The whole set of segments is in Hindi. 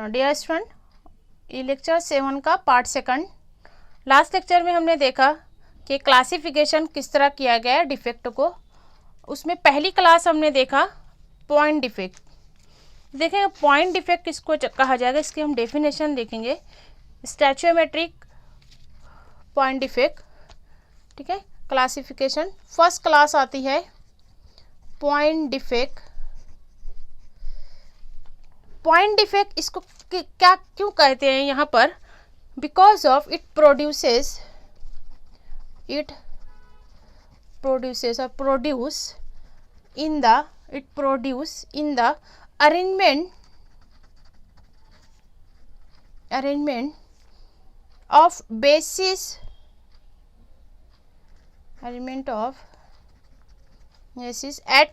डियर स्टूडेंट, ये लेक्चर 7 का पार्ट सेकंड। लास्ट लेक्चर में हमने देखा कि क्लासिफिकेशन किस तरह किया गया है डिफेक्ट को। उसमें पहली क्लास हमने देखा पॉइंट डिफेक्ट। देखें पॉइंट डिफेक्ट किसको कहा जाएगा, इसकी हम डेफिनेशन देखेंगे। स्टैचोमेट्रिक पॉइंट डिफेक्ट, ठीक है। क्लासिफिकेशन फर्स्ट क्लास आती है पॉइंट डिफेक्ट। पॉइंट डिफेक्ट इसको क्या क्यों कहते हैं यहाँ पर? Because of it produce in the arrangement of bases at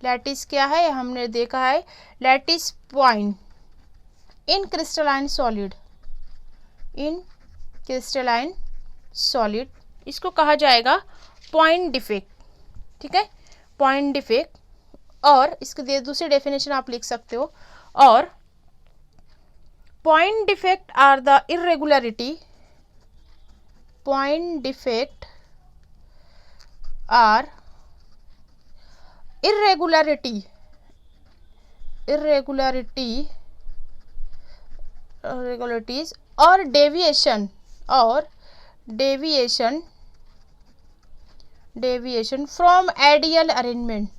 lattice क्या है, हमने देखा है lattice point in crystalline solid, इसको कहा जाएगा पॉइंट डिफेक्ट, ठीक है। पॉइंट डिफेक्ट, और इसके दूसरी डेफिनेशन आप लिख सकते हो। और point defect are the irregularity irregularities or deviation from ideal arrangement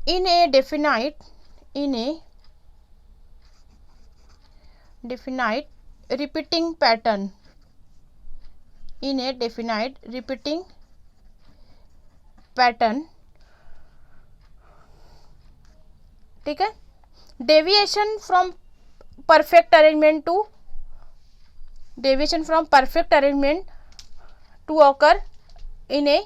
in a definite repeating pattern, ठीक है। Deviation from perfect arrangement to occur in a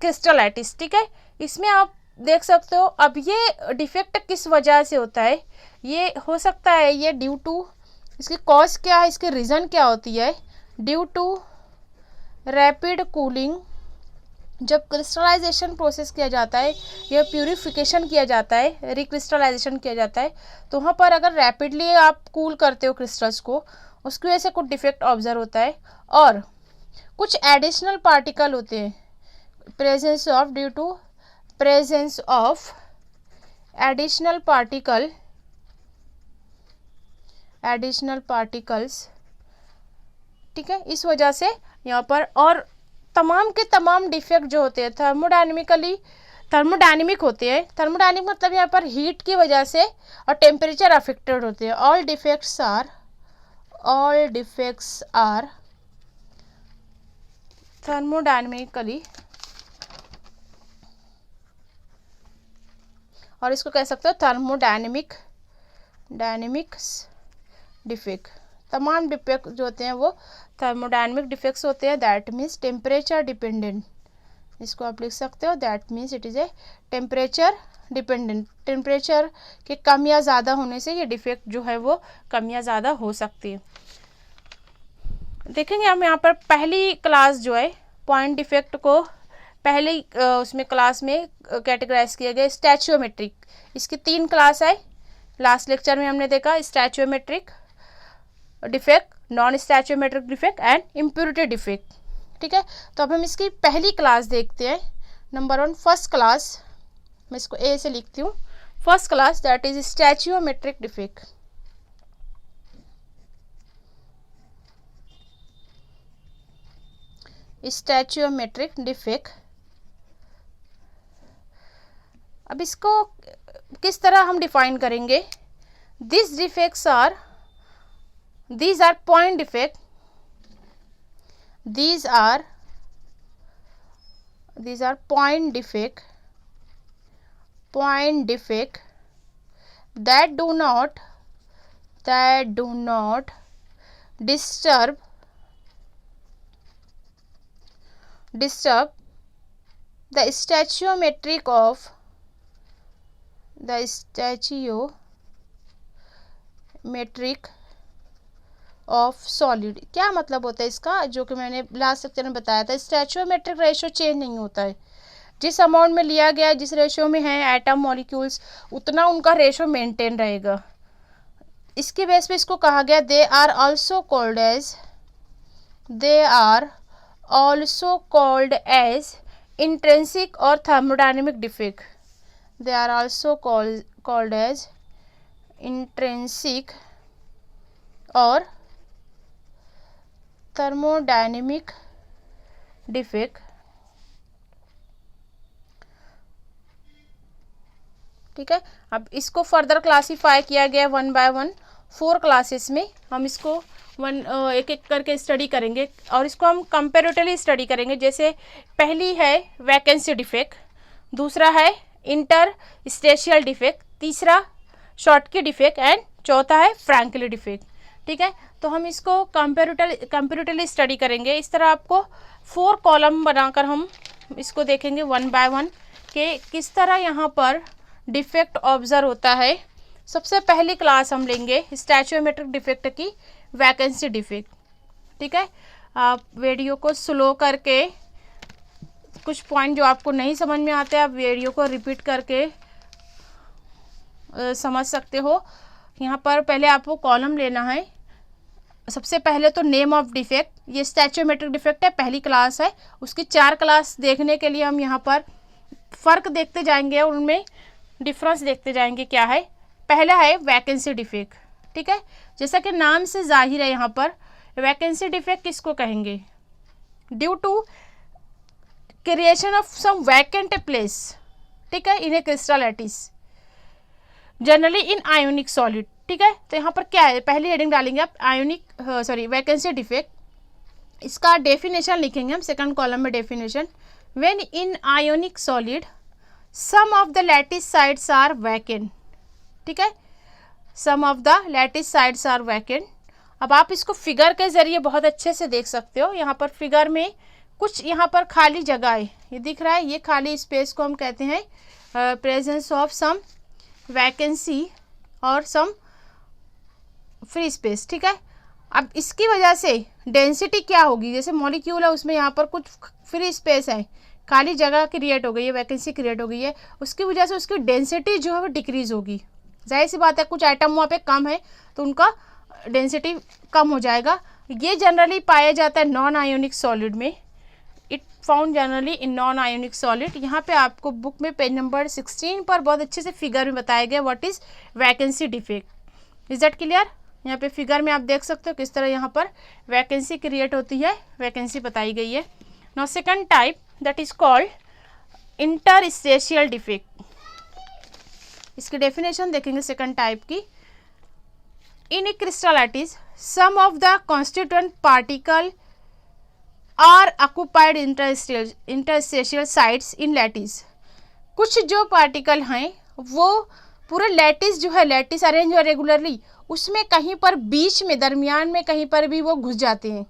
crystal lattice, ठीक है। इसमें आप देख सकते हो अब ये डिफेक्ट किस वजह से होता है। ये हो सकता है ये ड्यू टू, इसकी कॉज क्या है, इसकी रीज़न क्या होती है। ड्यू टू रैपिड कूलिंग, जब क्रिस्टलाइजेशन प्रोसेस किया जाता है या प्यूरिफिकेशन किया जाता है, रिक्रिस्टलाइजेशन किया जाता है, तो वहाँ पर अगर रैपिडली आप कूल करते हो क्रिस्टल्स को, उसकी वजह से कुछ डिफेक्ट ऑब्जर्व होता है। और कुछ एडिशनल पार्टिकल होते हैं, presence of additional particles, ठीक है। इस वजह से यहाँ पर, और तमाम के तमाम डिफेक्ट जो होते हैं थर्मोडायनेमिक होते हैं। थर्मोडायनेमिक मतलब यहाँ पर हीट की वजह से और टेम्परेचर अफेक्टेड होते हैं। ऑल डिफेक्ट्स आर थर्मोडायनेमिकली, और इसको कह सकते हो डायनेमिक्स डिफेक्ट। तमाम डिफेक्ट जो होते हैं वो थर्मोडायनेमिक डिफेक्ट्स होते हैं। दैट मीन्स टेम्परेचर डिपेंडेंट, इसको आप लिख सकते हो। That means it is a temperature dependent. Temperature के कम या ज़्यादा होने से ये डिफेक्ट जो है वो कम या ज़्यादा हो सकती है। देखेंगे हम यहाँ पर पहली क्लास जो है पॉइंट डिफेक्ट को पहले उसमें क्लास में कैटेगराइज किया गया स्टैचोमेट्रिक। इसकी 3 क्लास है। लास्ट लेक्चर में हमने देखा stoichiometric defect, non stoichiometric defect and impurity defect, ठीक है। तो अब हम इसकी पहली क्लास देखते हैं। नंबर 1 फर्स्ट क्लास, मैं इसको ए से लिखती हूँ। First class that is stoichiometric defect. Stoichiometric defect, अब इसको किस तरह हम डिफाइन करेंगे। This defects are point defect, these are point defect that do not disturb the stoichiometric of solid. क्या मतलब होता है इसका, जो कि मैंने लास्ट लेक्चर में बताया था, स्टैचोमेट्रिक रेशियो चेंज नहीं होता है। जिस अमाउंट में लिया गया, जिस रेशियो में है एटम मॉलिक्यूल्स, उतना उनका रेशियो मेंटेन रहेगा। इसके बेस पे इसको कहा गया they are also called as intrinsic और thermodynamic defect. They are also called as intrinsic और थर्मोडायनेमिक डिफेक्ट। ठीक है, अब इसको फर्दर क्लासीफाई किया गया 1 बाय 1 4 क्लासेस में। हम इसको एक एक करके स्टडी करेंगे और इसको हम कंपेरेटिवली स्टडी करेंगे। जैसे पहली है वैकेंसी डिफेक्ट, दूसरा है इंटरस्टेशियल डिफेक्ट, तीसरा शॉर्टकी डिफेक्ट एंड चौथा है फ्रैंकली डिफेक्ट। ठीक है, तो हम इसको कंपेरेटिवली स्टडी करेंगे। इस तरह आपको 4 कॉलम बनाकर हम इसको देखेंगे 1 बाय 1 के किस तरह यहाँ पर डिफेक्ट ऑब्जर्व होता है। सबसे पहली क्लास हम लेंगे स्टैचोमेट्रिक डिफेक्ट की, वैकेंसी डिफेक्ट। ठीक है, आप वीडियो को स्लो करके कुछ पॉइंट जो आपको नहीं समझ में आते आप वीडियो को रिपीट करके समझ सकते हो। यहाँ पर पहले आपको कॉलम लेना है। सबसे पहले तो नेम ऑफ डिफेक्ट, ये स्टैचोमेट्रिक डिफेक्ट है, पहली क्लास है। उसकी 4 क्लास देखने के लिए हम यहाँ पर फ़र्क देखते जाएंगे, उनमें डिफरेंस देखते जाएंगे क्या है। पहला है वैकेंसी डिफेक्ट। ठीक है, जैसा कि नाम से जाहिर है यहाँ पर वैकेंसी डिफेक्ट किसको कहेंगे, due to creation of some vacant place. ठीक है, in a crystal lattice generally in ionic solid. ठीक है, तो यहाँ पर क्या है, पहली हेडिंग डालेंगे आप वैकेंसी डिफेक्ट। इसका डेफिनेशन लिखेंगे हम सेकंड कॉलम में definition. When in ionic solid some of the lattice sites are vacant. ठीक है, some of the lattice sites are vacant. अब आप इसको फिगर के जरिए बहुत अच्छे से देख सकते हो। यहाँ पर फिगर में कुछ यहाँ पर खाली जगह है, ये दिख रहा है, ये खाली स्पेस को हम कहते हैं प्रेजेंस ऑफ सम वैकेंसी और सम फ्री स्पेस। ठीक है, अब इसकी वजह से डेंसिटी क्या होगी, जैसे मॉलिक्यूल है उसमें यहाँ पर कुछ फ्री स्पेस है, खाली जगह क्रिएट हो गई है, वैकेंसी क्रिएट हो गई है, उसकी वजह से उसकी डेंसिटी जो है वो डिक्रीज होगी। जाहिर सी बात है, कुछ आइटम वहाँ पे कम है तो उनका डेंसिटी कम हो जाएगा। ये जनरली पाया जाता है नॉन आयोनिक सॉलिड में। It found generally in non ionic solid. यहाँ पे आपको बुक में पेज नंबर 16 पर बहुत अच्छे से फिगर में बताया गया what is vacancy defect. Is that clear. यहाँ पे फिगर में आप देख सकते हो किस तरह यहाँ पर वैकेंसी क्रिएट होती है, वैकेंसी बताई गई है। Now second type that is called interstitial defect. इसकी डेफिनेशन देखेंगे सेकंड टाइप की। In a crystal lattice some of the constituent particle are occupied interstitial sites in lattice. कुछ जो पार्टिकल हैं वो पूरे लैटिस जो है, लैटिस अरेंज हुआ रेगुलरली, उसमें कहीं पर बीच में दरमियान में कहीं पर भी वो घुस जाते हैं।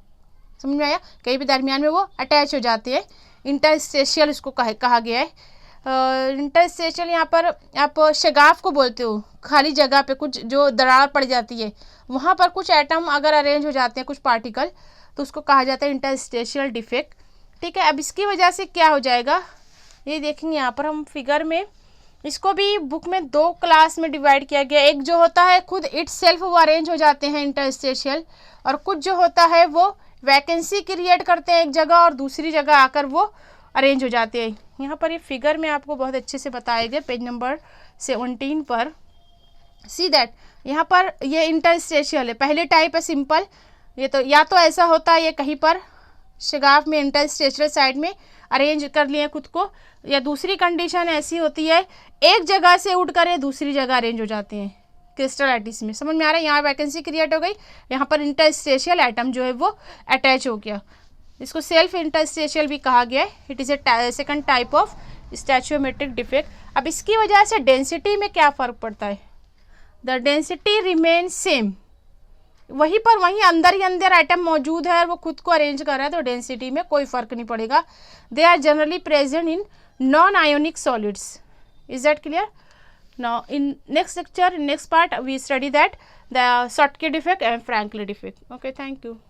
समझ में आया, कहीं भी दरमियान में वो अटैच हो जाते हैं। इंटरस्टेशियल उसको कहा गया है। इंटरस्टेशियल यहाँ पर आप शगाफ को बोलते हो, खाली जगह पे कुछ जो दरार पड़ जाती है वहाँ पर कुछ एटम अगर अरेंज हो जाते हैं, कुछ पार्टिकल, तो उसको कहा जाता है इंटरस्टेशियल डिफेक्ट। ठीक है, अब इसकी वजह से क्या हो जाएगा ये देखेंगे यहाँ पर हम फिगर में। इसको भी बुक में 2 क्लास में डिवाइड किया गया। एक जो होता है खुद इट सेल्फ वो अरेंज हो जाते हैं इंटरस्टेशियल, और कुछ जो होता है वो वैकेंसी क्रिएट करते हैं एक जगह और दूसरी जगह आकर वो अरेंज हो जाते हैं। यहाँ पर ये फिगर में आपको बहुत अच्छे से बताए गए पेज नंबर 17 पर। सी दैट यहाँ पर ये इंटरस्टेशियल है, पहले टाइप है सिंपल। ये तो या तो ऐसा होता है ये कहीं पर शगाफ में इंटरस्टेशियल साइड में अरेंज कर लिए खुद को, या दूसरी कंडीशन ऐसी होती है एक जगह से उठकर ये दूसरी जगह अरेंज हो जाते हैं क्रिस्टल लैटिस में। समझ में आ रहा है, यहाँ वैकेंसी क्रिएट हो गई, यहाँ पर इंटरस्टेशियल एटम जो है वो अटैच हो गया। इसको सेल्फ इंटरस्टेशियल भी कहा गया है। It is a second type of stoichiometric defect. अब इसकी वजह से डेंसिटी में क्या फ़र्क पड़ता है, द डेंसिटी रिमेन सेम। वहीं पर वहीं अंदर ही अंदर आइटम मौजूद है और वो खुद को अरेंज कर रहा है, तो डेंसिटी में कोई फ़र्क नहीं पड़ेगा। They are generally present in non ionic solids. Is that clear. Now in next lecture, in next part we study that the Schottky defect and Frankl defect. Okay, thank you.